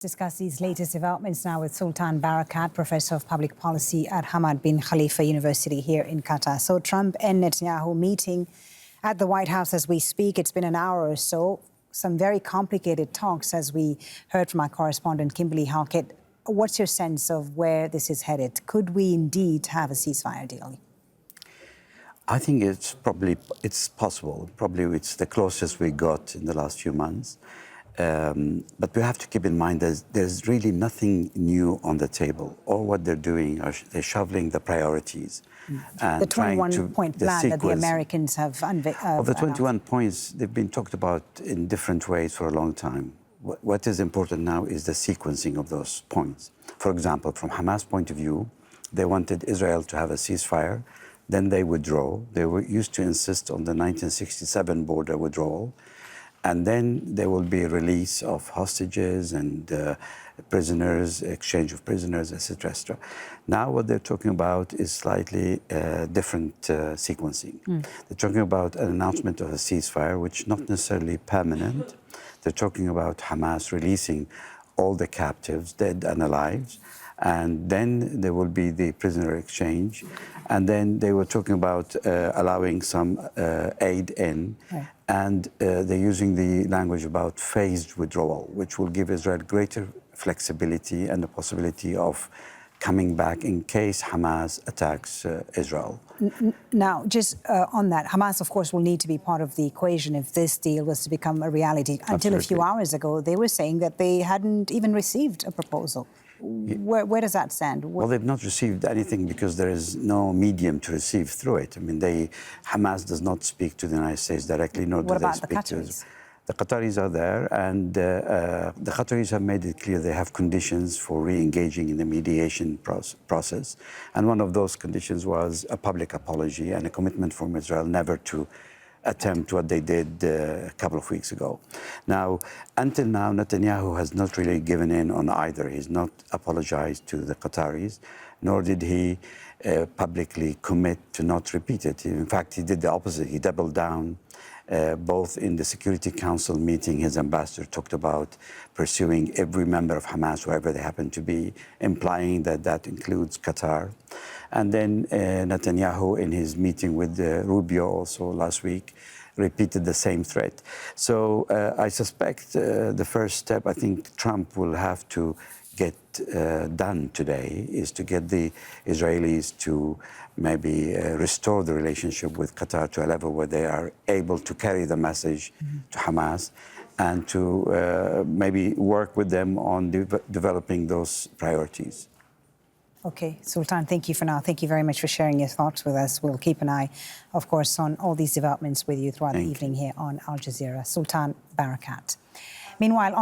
Discuss these latest developments now with Sultan Barakat, Professor of Public Policy at Hamad bin Khalifa University here in Qatar. So Trump and Netanyahu meeting at the White House as we speak. It's been an hour or so. Some very complicated talks, as we heard from our correspondent Kimberly Halkett. What's your sense of where this is headed? Could we indeed have a ceasefire deal? I think it's possible. Probably it's the closest we got in the last few months. But we have to keep in mind there's really nothing new on the table. All what they're doing they're shoveling the priorities. And the 21-point plan that the Americans have of the 21 points, they've been talked about in different ways for a long time. What is important now is the sequencing of those points. For example, from Hamas' point of view, they wanted Israel to have a ceasefire, then they withdraw. They used to insist on the 1967 border withdrawal. And then there will be a release of hostages and prisoners, exchange of prisoners, etc., etc. Now what they're talking about is slightly different sequencing. They're talking about an announcement of a ceasefire, which is not necessarily permanent. They're talking about Hamas releasing all the captives, dead and alive, and then there will be the prisoner exchange. And then they were talking about allowing some aid in. Right. And they're using the language about phased withdrawal, which will give Israel greater flexibility and the possibility of coming back in case Hamas attacks Israel. Now, just on that, Hamas, of course, will need to be part of the equation if this deal was to become a reality. Until a few hours ago, they were saying that they hadn't even received a proposal. Where does that stand? Well, they've not received anything because there is no medium to receive through it. I mean, Hamas does not speak to the United States directly, nor do they speak to us. The Qataris are there, and the Qataris have made it clear they have conditions for re-engaging in the mediation process. And one of those conditions was a public apology and a commitment from Israel never to attempt what they did a couple of weeks ago. Now, until now, Netanyahu has not really given in on either. He's not apologized to the Qataris, nor did he publicly commit to not repeat it. In fact, he did the opposite. He doubled down. Both in the Security Council meeting, his ambassador talked about pursuing every member of Hamas, whoever they happen to be, implying that that includes Qatar. And then Netanyahu, in his meeting with Rubio also last week, repeated the same threat. So I suspect the first step I think Trump will have to get done today is to get the Israelis to maybe restore the relationship with Qatar to a level where they are able to carry the message to Hamas and to maybe work with them on developing those priorities. Okay, Sultan, thank you for now. Thank you very much for sharing your thoughts with us. We'll keep an eye, of course, on all these developments with you throughout the evening here on Al Jazeera. Sultan Barakat. Meanwhile,